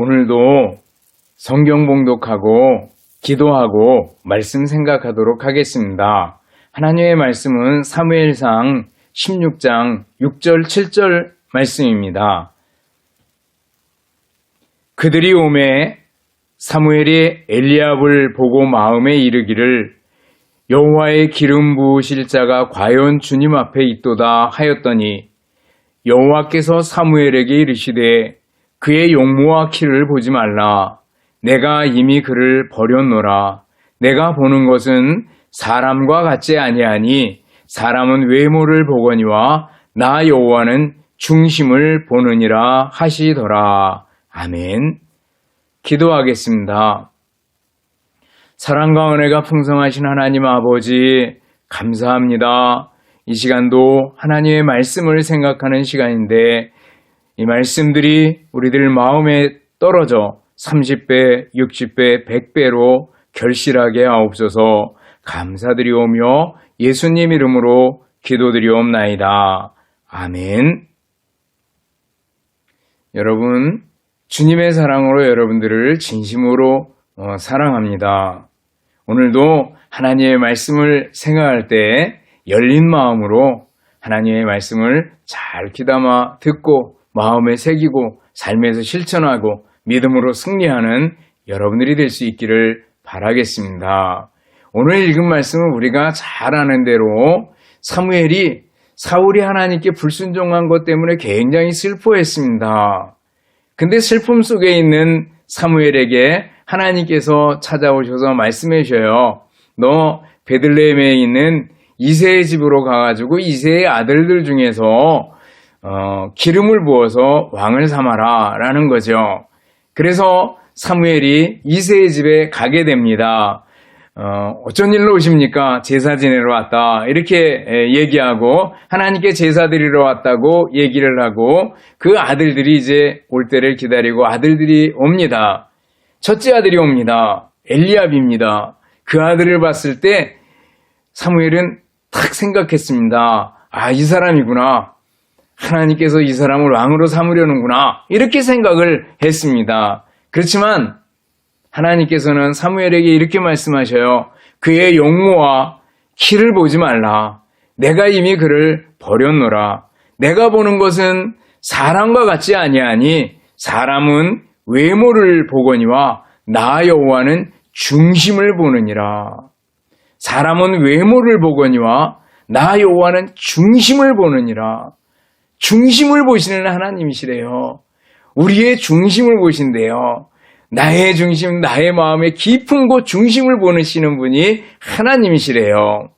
오늘도 성경 봉독하고 기도하고 말씀 생각하도록 하겠습니다. 하나님의 말씀은 사무엘상 16장 6절 7절 말씀입니다. 그들이 오매 사무엘이 엘리압을 보고 마음에 이르기를 여호와의 기름 부으실 자가 과연 주님 앞에 있도다 하였더니 여호와께서 사무엘에게 이르시되 그의 용모와 키를 보지 말라. 내가 이미 그를 버렸노라. 내가 보는 것은 사람과 같지 아니하니 사람은 외모를 보거니와 나 여호와는 중심을 보느니라 하시더라. 아멘. 기도하겠습니다. 사랑과 은혜가 풍성하신 하나님 아버지 감사합니다. 이 시간도 하나님의 말씀을 생각하는 시간인데 이 말씀들이 우리들 마음에 떨어져 30배, 60배, 100배로 결실하게 하옵소서. 감사드리오며 예수님 이름으로 기도드리옵나이다. 아멘. 여러분, 주님의 사랑으로 여러분들을 진심으로 사랑합니다. 오늘도 하나님의 말씀을 생각할 때 열린 마음으로 하나님의 말씀을 잘 귀담아 듣고 마음에 새기고 삶에서 실천하고 믿음으로 승리하는 여러분들이 될 수 있기를 바라겠습니다. 오늘 읽은 말씀은 우리가 잘 아는 대로 사무엘이 사울이 하나님께 불순종한 것 때문에 굉장히 슬퍼했습니다. 근데 슬픔 속에 있는 사무엘에게 하나님께서 찾아오셔서 말씀해 주셔요. 너 베들레헴에 있는 이새의 집으로 가가지고 이새의 아들들 중에서 기름을 부어서 왕을 삼아라 라는 거죠. 그래서 사무엘이 이새의 집에 가게 됩니다. 어쩐 일로 오십니까? 제사 지내러 왔다. 이렇게 얘기하고 하나님께 제사 드리러 왔다고 얘기를 하고 그 아들들이 이제 올 때를 기다리고 아들들이 옵니다. 첫째 아들이 옵니다. 엘리압입니다. 그 아들을 봤을 때 사무엘은 탁 생각했습니다. 아, 이 사람이구나. 하나님께서 이 사람을 왕으로 삼으려는구나. 이렇게 생각을 했습니다. 그렇지만 하나님께서는 사무엘에게 이렇게 말씀하셔요. 그의 용모와 키를 보지 말라. 내가 이미 그를 버렸노라. 내가 보는 것은 사람과 같지 아니하니 사람은 외모를 보거니와 나 여호와는 중심을 보느니라. 사람은 외모를 보거니와 나 여호와는 중심을 보느니라. 중심을 보시는 하나님이시래요. 우리의 중심을 보신대요. 나의 중심, 나의 마음의 깊은 곳 중심을 보시는 분이 하나님이시래요.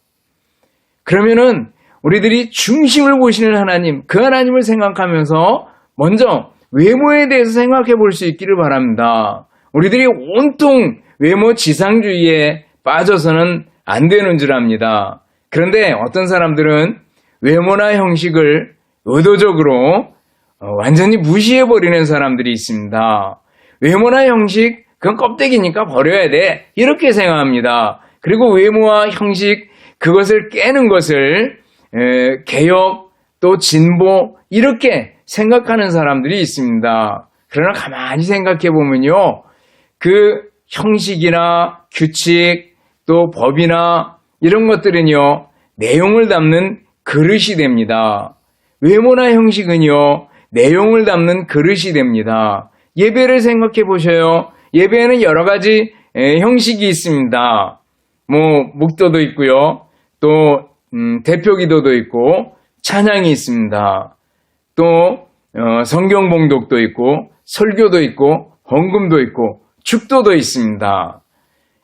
그러면은 우리들이 중심을 보시는 하나님, 그 하나님을 생각하면서 먼저 외모에 대해서 생각해 볼 수 있기를 바랍니다. 우리들이 온통 외모 지상주의에 빠져서는 안 되는 줄 압니다. 그런데 어떤 사람들은 외모나 형식을 의도적으로 완전히 무시해버리는 사람들이 있습니다. 외모나 형식, 그건 껍데기니까 버려야 돼. 이렇게 생각합니다. 그리고 외모와 형식, 그것을 깨는 것을 개혁, 또 진보, 이렇게 생각하는 사람들이 있습니다. 그러나 가만히 생각해 보면요. 그 형식이나 규칙, 또 법이나 이런 것들은요. 내용을 담는 그릇이 됩니다. 외모나 형식은요. 내용을 담는 그릇이 됩니다. 예배를 생각해 보셔요. 예배에는 여러 가지 형식이 있습니다. 묵도도 있고요. 또 대표기도도 있고 찬양이 있습니다. 또 성경 봉독도 있고 설교도 있고 헌금도 있고 축도도 있습니다.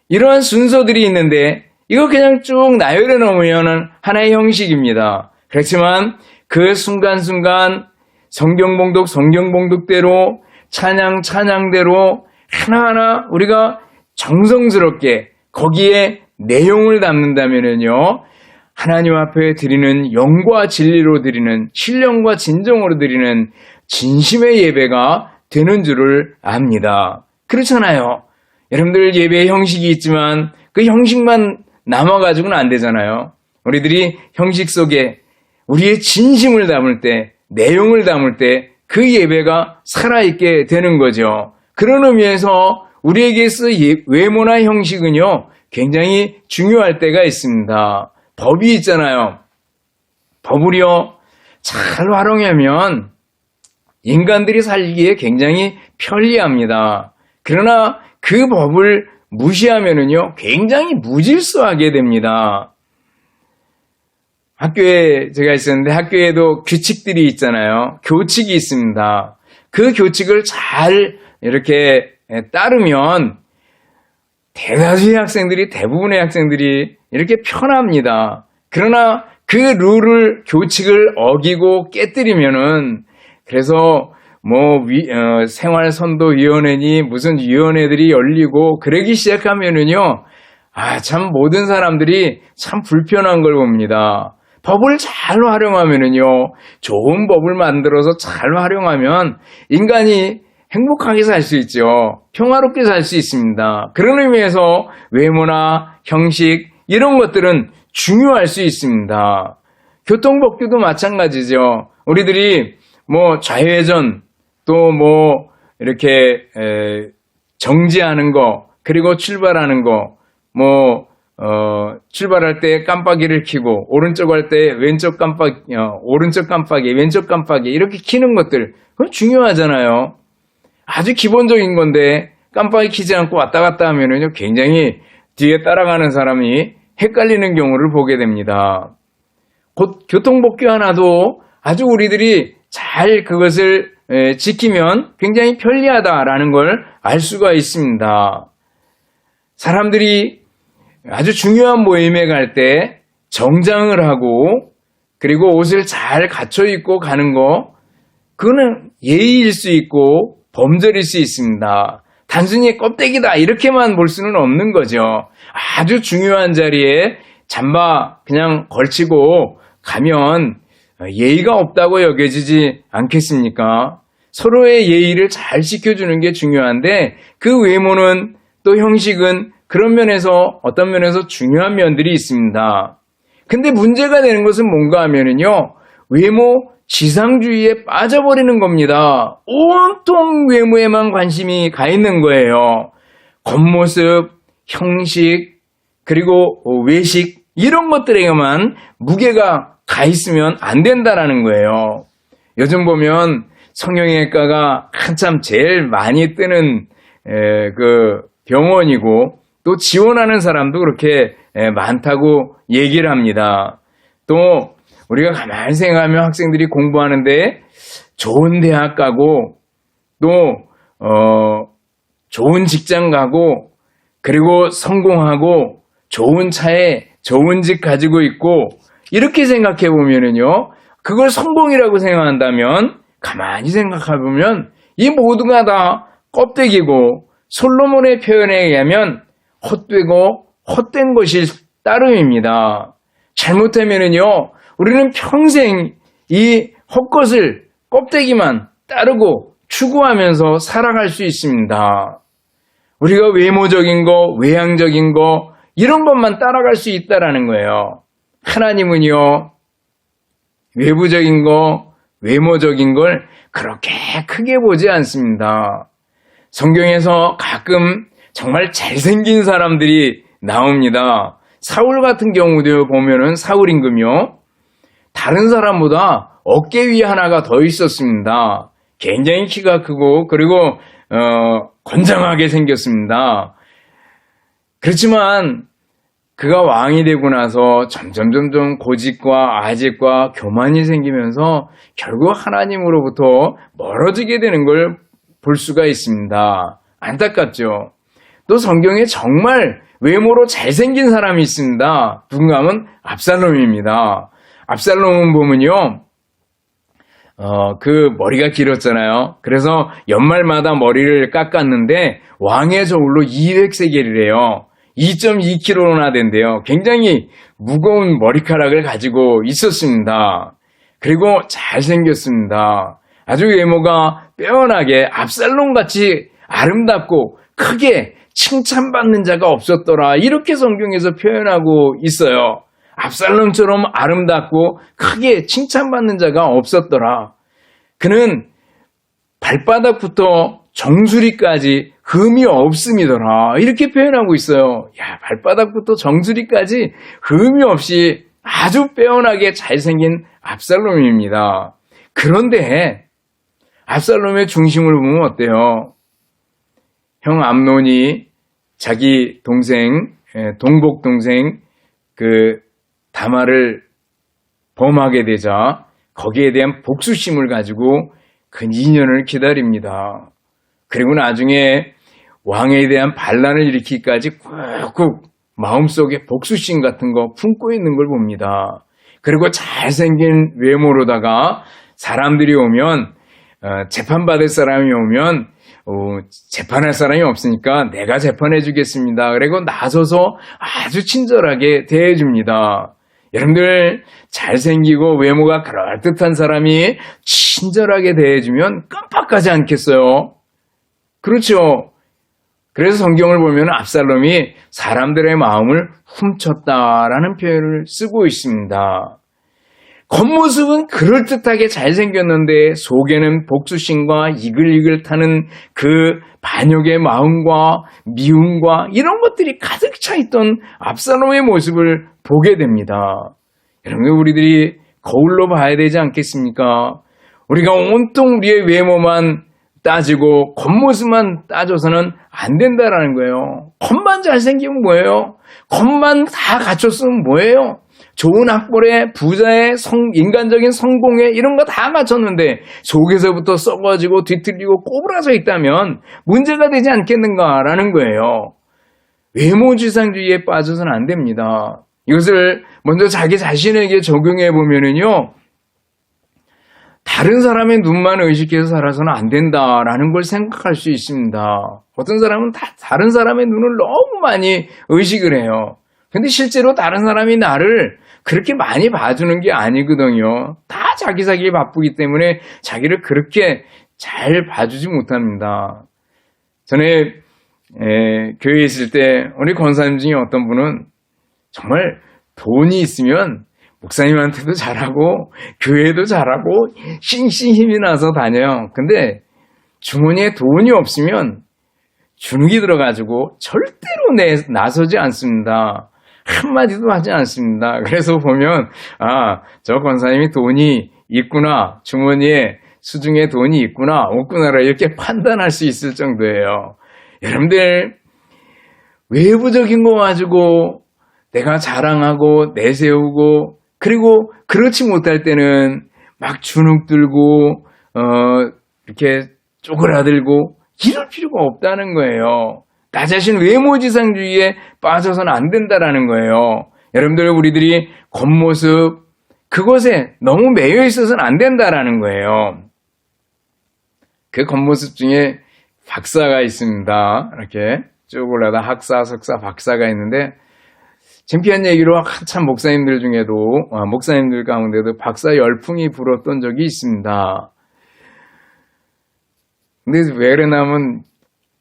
이러한 순서들이 있는데 이거 그냥 쭉 나열해 놓으면 하나의 형식입니다. 그렇지만 그 순간순간 성경 봉독대로 찬양대로 하나하나 우리가 정성스럽게 거기에 내용을 담는다면요. 하나님 앞에 드리는 영과 진리로 드리는 신령과 진정으로 드리는 진심의 예배가 되는 줄을 압니다. 그렇잖아요. 여러분들 예배의 형식이 있지만 그 형식만 남아가지고는 안 되잖아요. 우리들이 형식 속에 우리의 진심을 담을 때, 내용을 담을 때 그 예배가 살아있게 되는 거죠. 그런 의미에서 우리에게서 외모나 형식은요, 굉장히 중요할 때가 있습니다. 법이 있잖아요. 법을요, 잘 활용하면 인간들이 살기에 굉장히 편리합니다. 그러나 그 법을 무시하면은요, 굉장히 무질서하게 됩니다. 학교에 제가 있었는데 학교에도 규칙들이 있잖아요. 교칙이 있습니다. 그 교칙을 잘 이렇게 따르면 대부분의 학생들이 이렇게 편합니다. 그러나 그 룰을, 교칙을 어기고 깨뜨리면은, 그래서 생활선도위원회니 무슨 위원회들이 열리고 그러기 시작하면은요, 참 모든 사람들이 참 불편한 걸 봅니다. 법을 잘 활용하면은요, 좋은 법을 만들어서 잘 활용하면 인간이 행복하게 살 수 있죠. 평화롭게 살 수 있습니다. 그런 의미에서 외모나 형식, 이런 것들은 중요할 수 있습니다. 교통법규도 마찬가지죠. 우리들이 좌회전, 또 이렇게 정지하는 거, 그리고 출발하는 거, 출발할 때 깜빡이를 켜고, 오른쪽 할 때 오른쪽 깜빡이, 왼쪽 깜빡이, 이렇게 켜는 것들, 그건 중요하잖아요. 아주 기본적인 건데, 깜빡이 켜지 않고 왔다 갔다 하면은요, 굉장히 뒤에 따라가는 사람이 헷갈리는 경우를 보게 됩니다. 곧 교통법규 하나도 아주 우리들이 잘 그것을 지키면 굉장히 편리하다라는 걸 알 수가 있습니다. 사람들이 아주 중요한 모임에 갈 때 정장을 하고 그리고 옷을 잘 갖춰 입고 가는 거, 그거는 예의일 수 있고 범절일 수 있습니다. 단순히 껍데기다 이렇게만 볼 수는 없는 거죠. 아주 중요한 자리에 잠바 그냥 걸치고 가면 예의가 없다고 여겨지지 않겠습니까? 서로의 예의를 잘 지켜주는 게 중요한데, 그 외모는 또 형식은 그런 면에서, 어떤 면에서 중요한 면들이 있습니다. 근데 문제가 되는 것은 뭔가 하면은요, 외모 지상주의에 빠져버리는 겁니다. 온통 외모에만 관심이 가 있는 거예요. 겉모습, 형식, 그리고 외식, 이런 것들에게만 무게가 가 있으면 안 된다라는 거예요. 요즘 보면 성형외과가 한참 제일 많이 뜨는 그 병원이고, 또 지원하는 사람도 그렇게 많다고 얘기를 합니다. 또 우리가 가만히 생각하면 학생들이 공부하는데 좋은 대학 가고, 또 좋은 직장 가고, 그리고 성공하고, 좋은 차에 좋은 집 가지고 있고, 이렇게 생각해 보면은요, 그걸 성공이라고 생각한다면, 가만히 생각해 보면 이 모두가 다 껍데기고, 솔로몬의 표현에 의하면 헛되고 헛된 것일 따름입니다. 잘못하면은요, 우리는 평생 이 헛것을, 껍데기만 따르고 추구하면서 살아갈 수 있습니다. 우리가 외모적인 거, 외향적인 거, 이런 것만 따라갈 수 있다라는 거예요. 하나님은요, 외부적인 거, 외모적인 걸 그렇게 크게 보지 않습니다. 성경에서 가끔 정말 잘생긴 사람들이 나옵니다. 사울 같은 경우도 보면은 사울 임금이요, 다른 사람보다 어깨 위에 하나가 더 있었습니다. 굉장히 키가 크고, 그리고 건장하게 생겼습니다. 그렇지만 그가 왕이 되고 나서 점점 고집과 아집과 교만이 생기면서 결국 하나님으로부터 멀어지게 되는 걸 볼 수가 있습니다. 안타깝죠. 또 성경에 정말 외모로 잘생긴 사람이 있습니다. 누군가 하면 압살롬입니다. 압살롬은 보면요, 그 머리가 길었잖아요. 그래서 연말마다 머리를 깎았는데 왕의 저울로 200세겔이래요. 2.2kg나 된대요. 굉장히 무거운 머리카락을 가지고 있었습니다. 그리고 잘생겼습니다. 아주 외모가 빼어나게 압살롬같이 아름답고 크게 칭찬받는 자가 없었더라. 이렇게 성경에서 표현하고 있어요. 압살롬처럼 아름답고 크게 칭찬받는 자가 없었더라. 그는 발바닥부터 정수리까지 흠이 없음이더라. 이렇게 표현하고 있어요. 야, 발바닥부터 정수리까지 흠이 없이 아주 빼어나게 잘생긴 압살롬입니다. 그런데 압살롬의 중심을 보면 어때요? 형 암논이 자기 동생, 동복 동생 그 다말을 범하게 되자 거기에 대한 복수심을 가지고 근 2년을 기다립니다. 그리고 나중에 왕에 대한 반란을 일으키기까지 꾹꾹 마음속에 복수심 같은 거 품고 있는 걸 봅니다. 그리고 잘생긴 외모로다가 사람들이 오면 재판받을 사람이 오면 재판할 사람이 없으니까 내가 재판해 주겠습니다. 그리고 나서서 아주 친절하게 대해줍니다. 여러분들 잘생기고 외모가 그럴듯한 사람이 친절하게 대해주면 깜빡하지 않겠어요? 그렇죠. 그래서 성경을 보면 압살롬이 사람들의 마음을 훔쳤다라는 표현을 쓰고 있습니다. 겉모습은 그럴듯하게 잘생겼는데 속에는 복수심과 이글이글 타는 그 반역의 마음과 미움과 이런 것들이 가득 차 있던 압살롬의 모습을 보게 됩니다. 여러분, 우리들이 거울로 봐야 되지 않겠습니까? 우리가 온통 우리의 외모만 따지고 겉모습만 따져서는 안 된다라는 거예요. 겉만 잘생기면 뭐예요? 겉만 다 갖췄으면 뭐예요? 좋은 학벌에 부자의 인간적인 성공에 이런 거 다 갖췄는데 속에서부터 썩어지고 뒤틀리고 꼬부라져 있다면 문제가 되지 않겠는가라는 거예요. 외모지상주의에 빠져서는 안 됩니다. 이것을 먼저 자기 자신에게 적용해 보면은요, 다른 사람의 눈만 의식해서 살아서는 안 된다라는 걸 생각할 수 있습니다. 어떤 사람은 다른 사람의 눈을 너무 많이 의식을 해요. 근데 실제로 다른 사람이 나를 그렇게 많이 봐주는 게 아니거든요. 다 자기 살기 바쁘기 때문에 자기를 그렇게 잘 봐주지 못합니다. 전에 교회에 있을 때 우리 권사님 중에 어떤 분은 정말 돈이 있으면 목사님한테도 잘하고 교회도 잘하고 싱싱 힘이 나서 다녀요. 근데 주머니에 돈이 없으면 주눅이 들어가지고 절대로 나서지 않습니다. 한마디도 하지 않습니다. 그래서 보면 저 권사님이 돈이 있구나, 주머니에 수중에 돈이 있구나 없구나를 이렇게 판단할 수 있을 정도예요. 여러분들, 외부적인 거 가지고 내가 자랑하고 내세우고 그리고 그렇지 못할 때는 막 주눅 들고 이렇게 쪼그라들고 이럴 필요가 없다는 거예요. 나 자신 외모지상주의에 빠져서는 안 된다라는 거예요. 여러분들, 우리들이 겉모습 그것에 너무 매여 있어서는 안 된다라는 거예요. 그 겉모습 중에 박사가 있습니다. 이렇게 쭉 올라다 학사, 석사, 박사가 있는데 창피한 얘기로 한참 목사님들 중에도 목사님들 가운데도 박사 열풍이 불었던 적이 있습니다. 근데 왜 그러냐면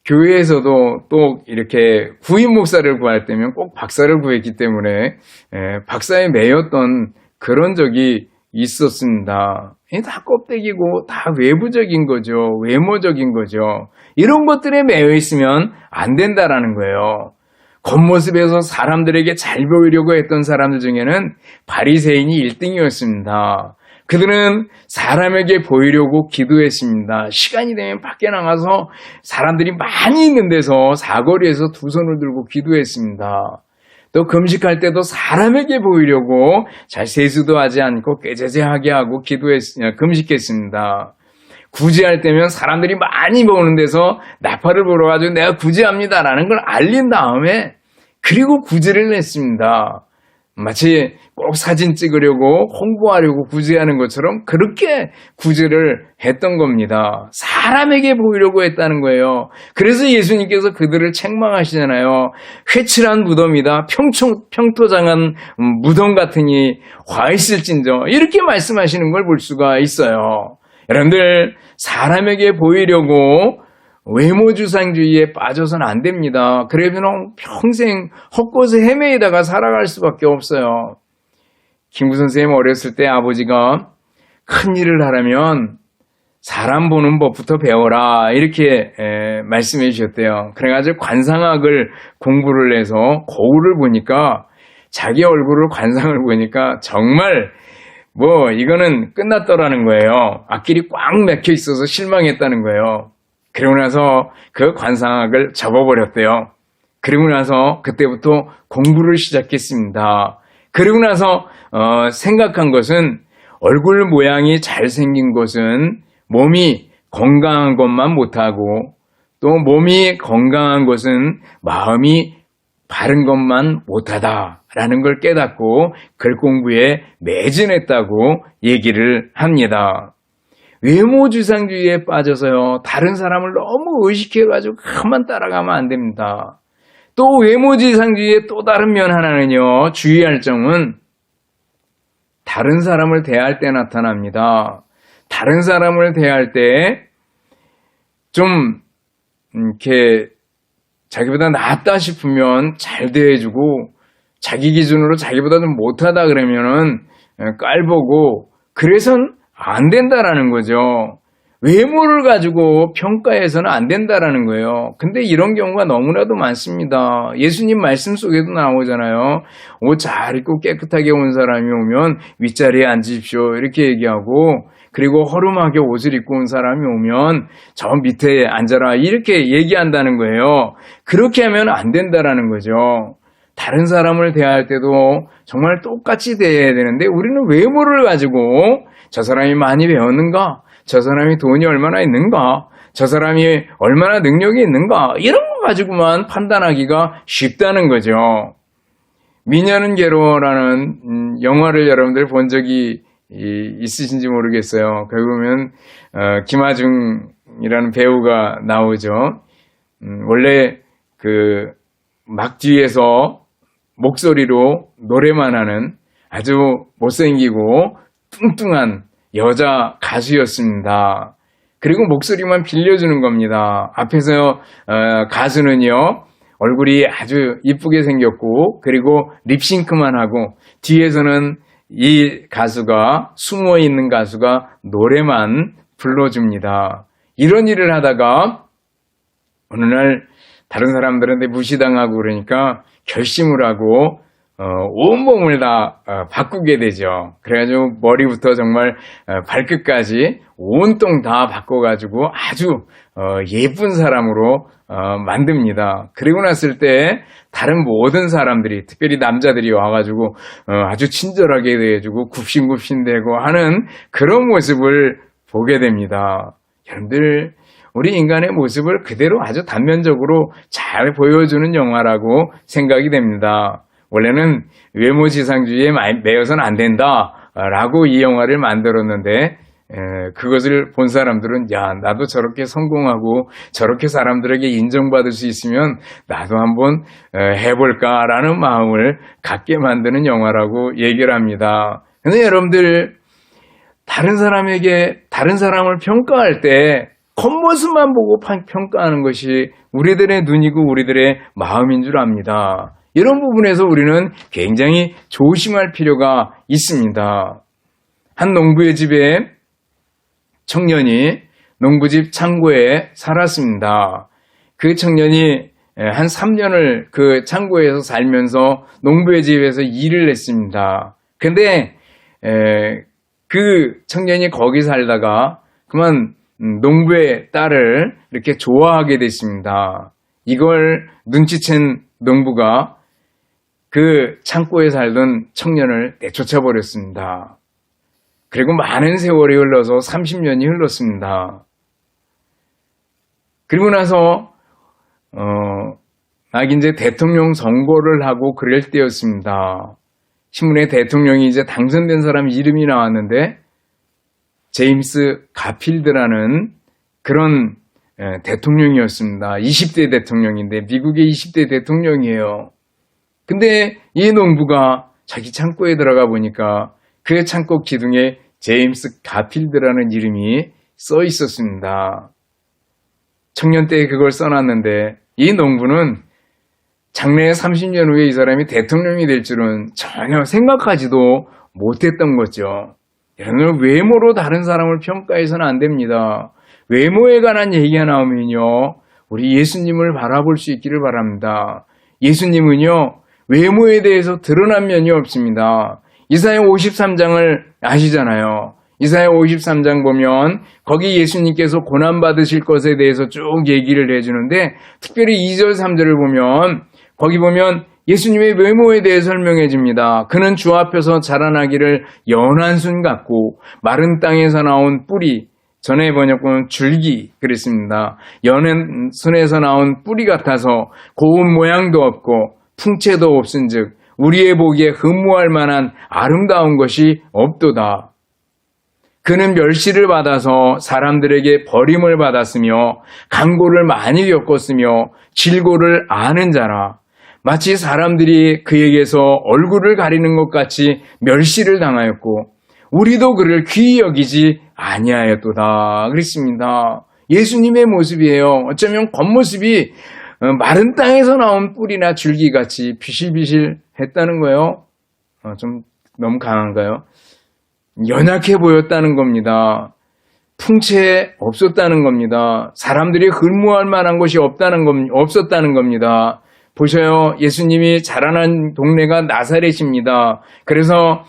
교회에서도 또 이렇게 구인 목사를 구할 때면 꼭 박사를 구했기 때문에 박사에 매였던 그런 적이 있었습니다. 다 껍데기고 다 외부적인 거죠. 외모적인 거죠. 이런 것들에 매여 있으면 안 된다라는 거예요. 겉모습에서 사람들에게 잘 보이려고 했던 사람들 중에는 바리새인이 1등이었습니다. 그들은 사람에게 보이려고 기도했습니다. 시간이 되면 밖에 나가서 사람들이 많이 있는 데서 사거리에서 두 손을 들고 기도했습니다. 또 금식할 때도 사람에게 보이려고 잘 세수도 하지 않고 꾀죄죄하게 하고 금식했습니다. 구제할 때면 사람들이 많이 보는 데서 나팔을 불어가지고 내가 구제합니다라는 걸 알린 다음에 그리고 구제를 했습니다. 마치 꼭 사진 찍으려고 홍보하려고 구제하는 것처럼 그렇게 구제를 했던 겁니다. 사람에게 보이려고 했다는 거예요. 그래서 예수님께서 그들을 책망하시잖아요. 회칠한 무덤이다. 평토장한 무덤 같으니 화 있을진저, 이렇게 말씀하시는 걸 볼 수가 있어요. 여러분들, 사람에게 보이려고 외모주상주의에 빠져서는 안 됩니다. 그러면 평생 헛것에 헤매이다가 살아갈 수밖에 없어요. 김구 선생님 어렸을 때 아버지가 큰 일을 하려면 사람 보는 법부터 배워라 이렇게 말씀해 주셨대요. 그래가지고 관상학을 공부를 해서 거울을 보니까 자기 얼굴을 관상을 보니까 정말 이거는 끝났더라는 거예요. 앞길이 꽉 막혀 있어서 실망했다는 거예요. 그러고 나서 그 관상학을 접어버렸대요. 그리고 나서 그때부터 공부를 시작했습니다. 그리고 나서 생각한 것은 얼굴 모양이 잘생긴 것은 몸이 건강한 것만 못하고 또 몸이 건강한 것은 마음이 바른 것만 못하다라는 걸 깨닫고 글 공부에 매진했다고 얘기를 합니다. 외모지상주의에 빠져서요. 다른 사람을 너무 의식해가지고 그만 따라가면 안 됩니다. 또 외모지상주의의 또 다른 면 하나는요. 주의할 점은 다른 사람을 대할 때 나타납니다. 다른 사람을 대할 때 좀 이렇게 자기보다 낫다 싶으면 잘 대해주고 자기 기준으로 자기보다 좀 못하다 그러면은 깔보고 그래선 안 된다라는 거죠. 외모를 가지고 평가해서는 안 된다라는 거예요. 근데 이런 경우가 너무나도 많습니다. 예수님 말씀 속에도 나오잖아요. 옷 잘 입고 깨끗하게 온 사람이 오면 윗자리에 앉으십시오. 이렇게 얘기하고 그리고 허름하게 옷을 입고 온 사람이 오면 저 밑에 앉아라. 이렇게 얘기한다는 거예요. 그렇게 하면 안 된다라는 거죠. 다른 사람을 대할 때도 정말 똑같이 대해야 되는데 우리는 외모를 가지고 저 사람이 많이 배웠는가? 저 사람이 돈이 얼마나 있는가? 저 사람이 얼마나 능력이 있는가? 이런 거 가지고만 판단하기가 쉽다는 거죠. 미녀는 괴로워라는 영화를 여러분들 본 적이 있으신지 모르겠어요. 거기 보면 김하중이라는 배우가 나오죠. 원래 막 뒤에서 목소리로 노래만 하는 아주 못생기고 뚱뚱한 여자 가수였습니다. 그리고 목소리만 빌려주는 겁니다. 앞에서 가수는요 얼굴이 아주 이쁘게 생겼고 그리고 립싱크만 하고 뒤에서는 이 가수가 숨어있는 가수가 노래만 불러줍니다. 이런 일을 하다가 어느 날 다른 사람들한테 무시당하고 그러니까 결심을 하고 온몸을 다 바꾸게 되죠. 그래가지고 머리부터 정말 발끝까지 온통 다 바꿔가지고 아주 예쁜 사람으로 만듭니다. 그리고 났을 때 다른 모든 사람들이 특별히 남자들이 와가지고 아주 친절하게 대해주고 굽신굽신대고 하는 그런 모습을 보게 됩니다. 여러분들 우리 인간의 모습을 그대로 아주 단면적으로 잘 보여주는 영화라고 생각이 됩니다. 원래는 외모지상주의에 매여서는 안 된다라고 이 영화를 만들었는데 그것을 본 사람들은 야 나도 저렇게 성공하고 저렇게 사람들에게 인정받을 수 있으면 나도 한번 해볼까라는 마음을 갖게 만드는 영화라고 얘기를 합니다. 근데 여러분들 다른 사람을 평가할 때 겉모습만 보고 평가하는 것이 우리들의 눈이고 우리들의 마음인 줄 압니다. 이런 부분에서 우리는 굉장히 조심할 필요가 있습니다. 한 농부의 집에 청년이 농부집 창고에 살았습니다. 그 청년이 한 3년을 그 창고에서 살면서 농부의 집에서 일을 했습니다. 근데 그 청년이 거기 살다가 그만 농부의 딸을 이렇게 좋아하게 됐습니다. 이걸 눈치챈 농부가 그 창고에 살던 청년을 내쫓아 버렸습니다. 그리고 많은 세월이 흘러서 30년이 흘렀습니다. 그리고 나서 막 이제 대통령 선거를 하고 그럴 때였습니다. 신문에 대통령이 이제 당선된 사람 이름이 나왔는데 제임스 가필드라는 그런 대통령이었습니다. 20대 대통령인데 미국의 20대 대통령이에요. 근데 이 농부가 자기 창고에 들어가 보니까 그 창고 기둥에 제임스 가필드라는 이름이 써 있었습니다. 청년 때 그걸 써놨는데 이 농부는 장래 30년 후에 이 사람이 대통령이 될 줄은 전혀 생각하지도 못했던 거죠. 여러분, 외모로 다른 사람을 평가해서는 안 됩니다. 외모에 관한 얘기가 나오면요, 우리 예수님을 바라볼 수 있기를 바랍니다. 예수님은요, 외모에 대해서 드러난 면이 없습니다. 이사야 53장을 아시잖아요. 이사야 53장 보면 거기 예수님께서 고난받으실 것에 대해서 쭉 얘기를 해주는데, 특별히 2절 3절을 보면 거기 보면 예수님의 외모에 대해 설명해 줍니다. 그는 주 앞에서 자라나기를 연한 순 같고 마른 땅에서 나온 뿌리, 전에 번역은 줄기 그랬습니다. 연한 순에서 나온 뿌리 같아서 고운 모양도 없고 풍채도 없은즉 우리의 보기에 흠모할 만한 아름다운 것이 없도다. 그는 멸시를 받아서 사람들에게 버림을 받았으며 강고를 많이 겪었으며 질고를 아는 자라. 마치 사람들이 그에게서 얼굴을 가리는 것 같이 멸시를 당하였고 우리도 그를 귀히 여기지 아니하였도다. 그랬습니다. 예수님의 모습이에요. 어쩌면 겉모습이 마른 땅에서 나온 뿌리나 줄기같이 비실비실했다는 거예요. 좀 너무 강한가요? 연약해 보였다는 겁니다. 풍채 없었다는 겁니다. 사람들이 흠모할 만한 것이 없었다는 겁니다. 보셔요. 예수님이 자라난 동네가 나사렛입니다. 그래서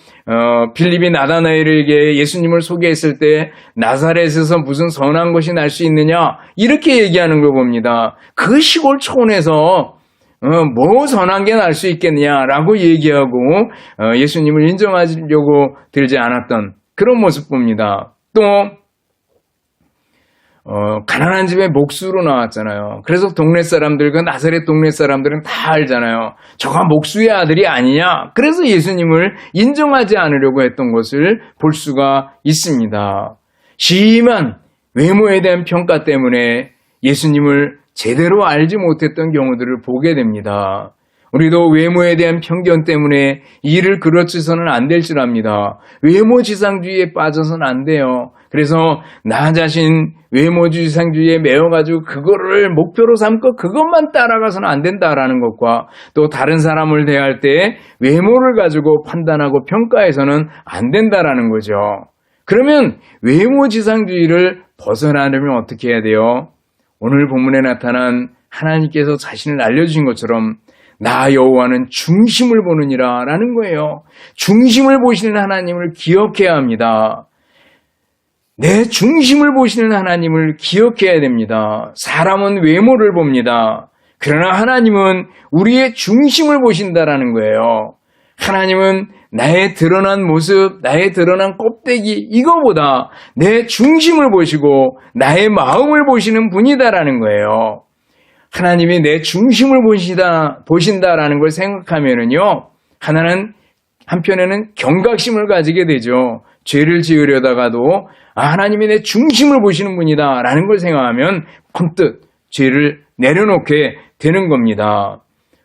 빌립이 나다나엘에게 예수님을 소개했을 때 나사렛에서 무슨 선한 것이 날 수 있느냐 이렇게 얘기하는 걸 봅니다. 그 시골 촌에서 뭐 선한 게 날 수 있겠냐라고 얘기하고 예수님을 인정하려고 들지 않았던 그런 모습 봅니다. 또 가난한 집에 목수로 나왔잖아요. 그래서 동네 사람들, 그 나사렛 동네 사람들은 다 알잖아요. 저가 목수의 아들이 아니냐? 그래서 예수님을 인정하지 않으려고 했던 것을 볼 수가 있습니다. 심한 외모에 대한 평가 때문에 예수님을 제대로 알지 못했던 경우들을 보게 됩니다. 우리도 외모에 대한 편견 때문에 일을 그르쳐서는 안 될 줄 압니다. 외모지상주의에 빠져서는 안 돼요. 그래서 나 자신 외모지상주의에 매여가지고 그거를 목표로 삼고 그것만 따라가서는 안 된다라는 것과 또 다른 사람을 대할 때 외모를 가지고 판단하고 평가해서는 안 된다라는 거죠. 그러면 외모지상주의를 벗어나려면 어떻게 해야 돼요? 오늘 본문에 나타난 하나님께서 자신을 알려주신 것처럼 나 여호와는 중심을 보느니라 라는 거예요. 중심을 보시는 하나님을 기억해야 합니다. 내 중심을 보시는 하나님을 기억해야 됩니다. 사람은 외모를 봅니다. 그러나 하나님은 우리의 중심을 보신다라는 거예요. 하나님은 나의 드러난 모습, 나의 드러난 껍데기 이거보다 내 중심을 보시고 나의 마음을 보시는 분이다라는 거예요. 하나님이 내 중심을 보신다라는 걸 생각하면은요, 한편에는 경각심을 가지게 되죠. 죄를 지으려다가도 하나님이 내 중심을 보시는 분이다라는 걸 생각하면 번뜩 죄를 내려놓게 되는 겁니다.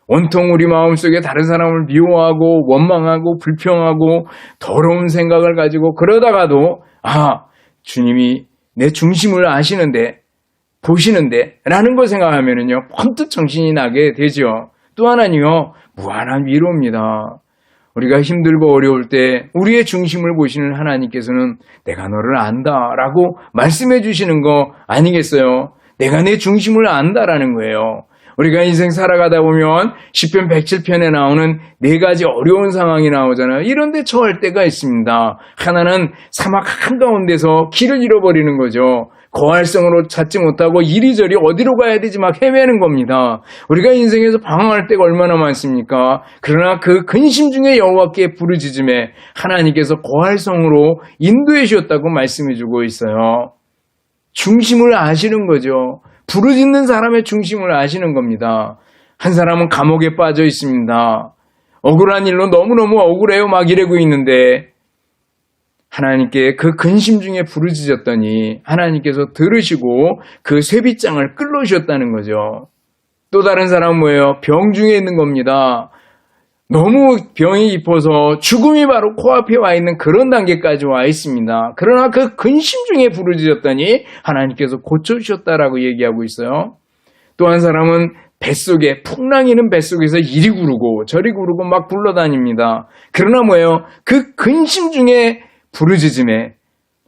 온통 우리 마음속에 다른 사람을 미워하고 원망하고 불평하고 더러운 생각을 가지고 그러다가도 주님이 내 중심을 아시는데 보시는데 라는 걸 생각하면은요 번뜩 정신이 나게 되죠. 또 하나는요 무한한 위로입니다. 우리가 힘들고 어려울 때 우리의 중심을 보시는 하나님께서는 내가 너를 안다 라고 말씀해 주시는 거 아니겠어요? 내가 내 중심을 안다라는 거예요. 우리가 인생 살아가다 보면 시편 107편에 나오는 4가지 어려운 상황이 나오잖아요. 이런 데 처할 때가 있습니다. 하나는 사막 한가운데서 길을 잃어버리는 거죠. 거할성으로 찾지 못하고 이리저리 어디로 가야 되지 막 헤매는 겁니다. 우리가 인생에서 방황할 때가 얼마나 많습니까? 그러나 그 근심 중에 여호와께 부르짖음에 하나님께서 거할성으로 인도해 주셨다고 말씀해 주고 있어요. 중심을 아시는 거죠. 부르짖는 사람의 중심을 아시는 겁니다. 한 사람은 감옥에 빠져 있습니다. 억울한 일로 너무너무 억울해요 막 이러고 있는데 하나님께 그 근심 중에 부르짖었더니 하나님께서 들으시고 그 쇠빗장을 끌어주셨다는 거죠. 또 다른 사람은 뭐예요? 병 중에 있는 겁니다. 너무 병이 깊어서 죽음이 바로 코앞에 와 있는 그런 단계까지 와 있습니다. 그러나 그 근심 중에 부르짖었더니 하나님께서 고쳐주셨다라고 얘기하고 있어요. 또 한 사람은 뱃속에 풍랑이는 뱃속에서 이리 구르고 저리 구르고 막 굴러다닙니다. 그러나 뭐예요? 그 근심 중에 부르짖음에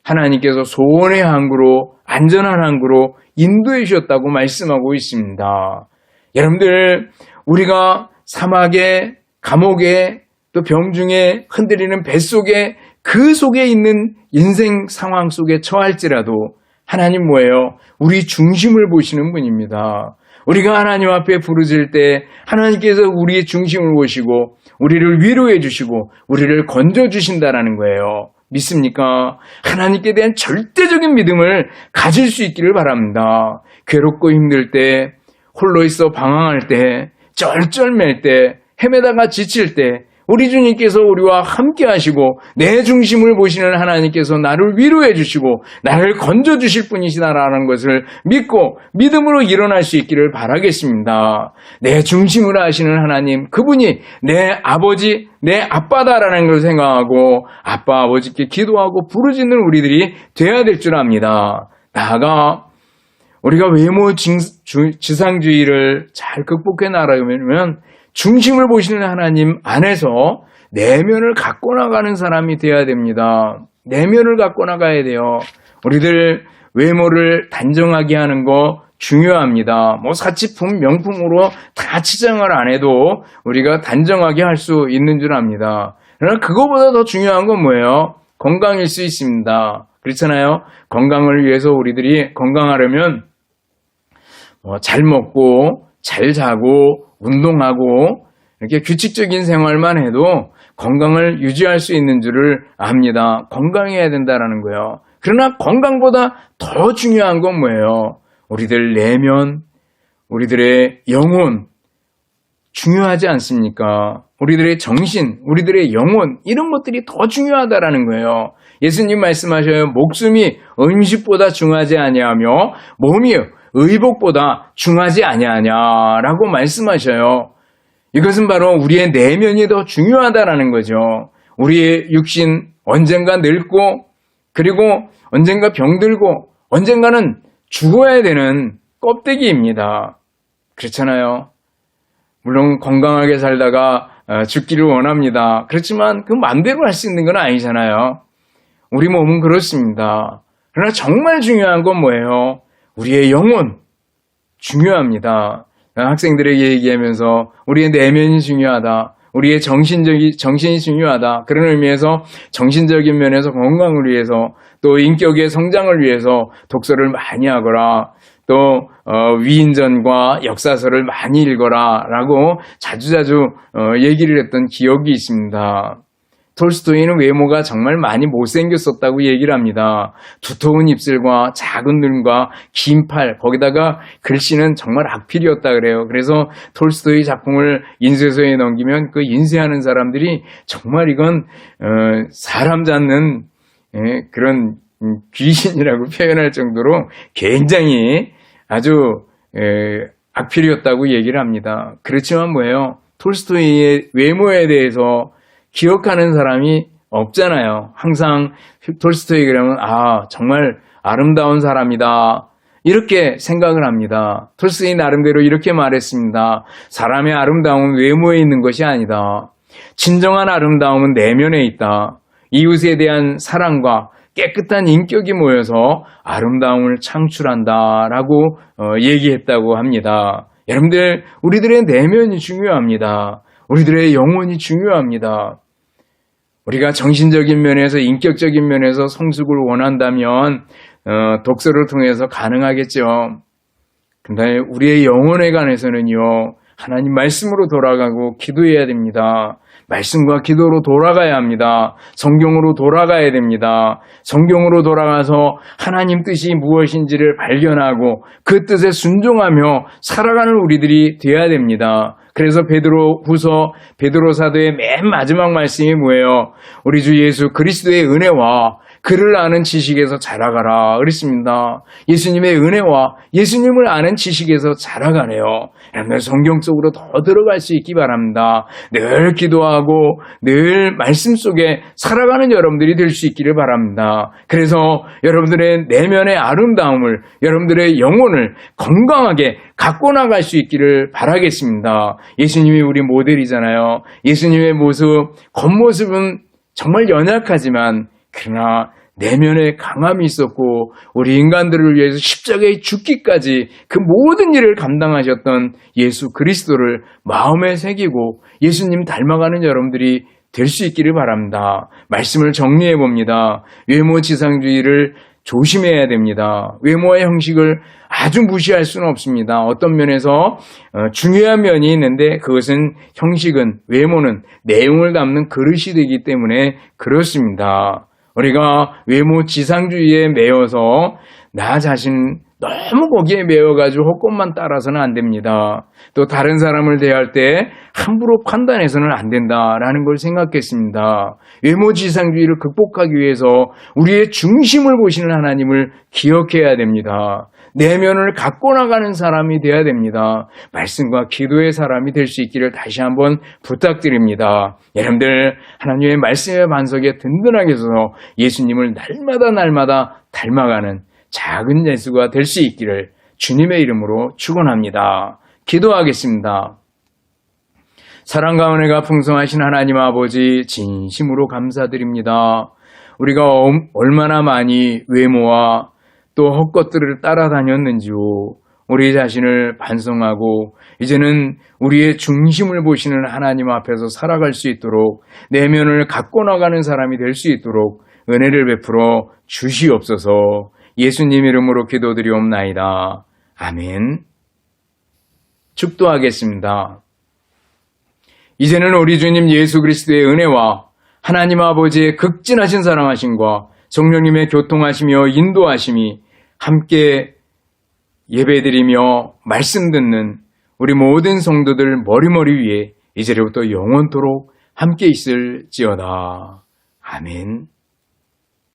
하나님께서 소원의 항구로, 안전한 항구로 인도해 주셨다고 말씀하고 있습니다. 여러분들, 우리가 사막에, 감옥에, 또 병중에, 흔들리는 뱃속에, 그 속에 있는 인생 상황 속에 처할지라도 하나님 뭐예요? 우리 중심을 보시는 분입니다. 우리가 하나님 앞에 부르짖을 때 하나님께서 우리의 중심을 보시고 우리를 위로해 주시고 우리를 건져 주신다라는 거예요. 믿습니까? 하나님께 대한 절대적인 믿음을 가질 수 있기를 바랍니다. 괴롭고 힘들 때, 홀로 있어 방황할 때, 쩔쩔맬 때, 헤매다가 지칠 때 우리 주님께서 우리와 함께 하시고 내 중심을 보시는 하나님께서 나를 위로해 주시고 나를 건져 주실 분이시다라는 것을 믿고 믿음으로 일어날 수 있기를 바라겠습니다. 내 중심을 하시는 하나님, 그분이 내 아버지, 내 아빠다라는 걸 생각하고 아빠, 아버지께 기도하고 부르짖는 우리들이 돼야 될 줄 압니다. 나아가 우리가 외모 지상주의를 잘 극복해 나가려면 중심을 보시는 하나님 안에서 내면을 갖고 나가는 사람이 되어야 됩니다. 내면을 갖고 나가야 돼요. 우리들 외모를 단정하게 하는 거 중요합니다. 뭐 사치품, 명품으로 다 치장을 안 해도 우리가 단정하게 할 수 있는 줄 압니다. 그러나 그거보다 더 중요한 건 뭐예요? 건강일 수 있습니다. 그렇잖아요? 건강을 위해서 우리들이 건강하려면 잘 먹고 잘 자고 운동하고 이렇게 규칙적인 생활만 해도 건강을 유지할 수 있는 줄을 압니다. 건강해야 된다라는 거예요. 그러나 건강보다 더 중요한 건 뭐예요? 우리들 내면, 우리들의 영혼 중요하지 않습니까? 우리들의 정신, 우리들의 영혼 이런 것들이 더 중요하다라는 거예요. 예수님 말씀하셔요. 목숨이 음식보다 중하지 아니하며 몸이 의복보다 중하지 아니하냐라고 말씀하셔요. 이것은 바로 우리의 내면이 더 중요하다라는 거죠. 우리의 육신 언젠가 늙고 그리고 언젠가 병들고 언젠가는 죽어야 되는 껍데기입니다. 그렇잖아요. 물론 건강하게 살다가 죽기를 원합니다. 그렇지만 그 마음대로 할 수 있는 건 아니잖아요. 우리 몸은 그렇습니다. 그러나 정말 중요한 건 뭐예요? 우리의 영혼 중요합니다. 학생들에게 얘기하면서 우리의 내면이 중요하다. 우리의 정신이 중요하다. 그런 의미에서 정신적인 면에서 건강을 위해서 또 인격의 성장을 위해서 독서를 많이 하거라. 또 위인전과 역사서를 많이 읽어라 라고 자주자주 얘기를 했던 기억이 있습니다. 톨스토이는 외모가 정말 많이 못생겼었다고 얘기를 합니다. 두터운 입술과 작은 눈과 긴 팔, 거기다가 글씨는 정말 악필이었다 그래요. 그래서 톨스토이 작품을 인쇄소에 넘기면 그 인쇄하는 사람들이 정말 이건 사람 잡는 그런 귀신이라고 표현할 정도로 굉장히 아주 악필이었다고 얘기를 합니다. 그렇지만 뭐예요? 톨스토이의 외모에 대해서 기억하는 사람이 없잖아요. 항상 톨스토이 그러면 정말 아름다운 사람이다. 이렇게 생각을 합니다. 톨스토이 나름대로 이렇게 말했습니다. 사람의 아름다움은 외모에 있는 것이 아니다. 진정한 아름다움은 내면에 있다. 이웃에 대한 사랑과 깨끗한 인격이 모여서 아름다움을 창출한다라고 얘기했다고 합니다. 여러분들, 우리들의 내면이 중요합니다. 우리들의 영혼이 중요합니다. 우리가 정신적인 면에서 인격적인 면에서 성숙을 원한다면 독서를 통해서 가능하겠죠. 근데 우리의 영혼에 관해서는요. 하나님 말씀으로 돌아가고 기도해야 됩니다. 말씀과 기도로 돌아가야 합니다. 성경으로 돌아가야 됩니다. 성경으로 돌아가서 하나님 뜻이 무엇인지를 발견하고 그 뜻에 순종하며 살아가는 우리들이 되어야 됩니다. 그래서 베드로 사도의 맨 마지막 말씀이 뭐예요? 우리 주 예수 그리스도의 은혜와 그를 아는 지식에서 자라가라 그랬습니다. 예수님의 은혜와 예수님을 아는 지식에서 자라가네요. 여러분들 성경 속으로 더 들어갈 수 있기 바랍니다. 늘 기도하고 늘 말씀 속에 살아가는 여러분들이 될 수 있기를 바랍니다. 그래서 여러분들의 내면의 아름다움을, 여러분들의 영혼을 건강하게 갖고 나갈 수 있기를 바라겠습니다. 예수님이 우리 모델이잖아요. 예수님의 모습, 겉모습은 정말 연약하지만 그러나 내면에 강함이 있었고 우리 인간들을 위해서 십자가에 죽기까지 그 모든 일을 감당하셨던 예수 그리스도를 마음에 새기고 예수님 닮아가는 여러분들이 될 수 있기를 바랍니다. 말씀을 정리해 봅니다. 외모 지상주의를 조심해야 됩니다. 외모의 형식을 아주 무시할 수는 없습니다. 어떤 면에서 중요한 면이 있는데 그것은 형식은, 외모는 내용을 담는 그릇이 되기 때문에 그렇습니다. 우리가 외모 지상주의에 매여서 나 자신 너무 거기에 매여가지고 헛것만 따라서는 안 됩니다. 또 다른 사람을 대할 때 함부로 판단해서는 안 된다라는 걸 생각했습니다. 외모 지상주의를 극복하기 위해서 우리의 중심을 보시는 하나님을 기억해야 됩니다. 내면을 갖고 나가는 사람이 되어야 됩니다. 말씀과 기도의 사람이 될 수 있기를 다시 한번 부탁드립니다. 여러분들 하나님의 말씀의 반석에 든든하게 서서 예수님을 날마다 닮아가는 작은 예수가 될 수 있기를 주님의 이름으로 축원합니다. 기도하겠습니다. 사랑과 은혜가 풍성하신 하나님 아버지 진심으로 감사드립니다. 우리가 얼마나 많이 외모와 또 헛것들을 따라다녔는지요. 우리 자신을 반성하고 이제는 우리의 중심을 보시는 하나님 앞에서 살아갈 수 있도록 내면을 갖고 나가는 사람이 될 수 있도록 은혜를 베풀어 주시옵소서. 예수님 이름으로 기도드리옵나이다. 아멘. 축도하겠습니다. 이제는 우리 주님 예수 그리스도의 은혜와 하나님 아버지의 극진하신 사랑하심과 성령님의 교통하시며 인도하심이 함께 예배드리며 말씀 듣는 우리 모든 성도들 머리머리 위에 이제부터 영원토록 함께 있을지어다. 아멘.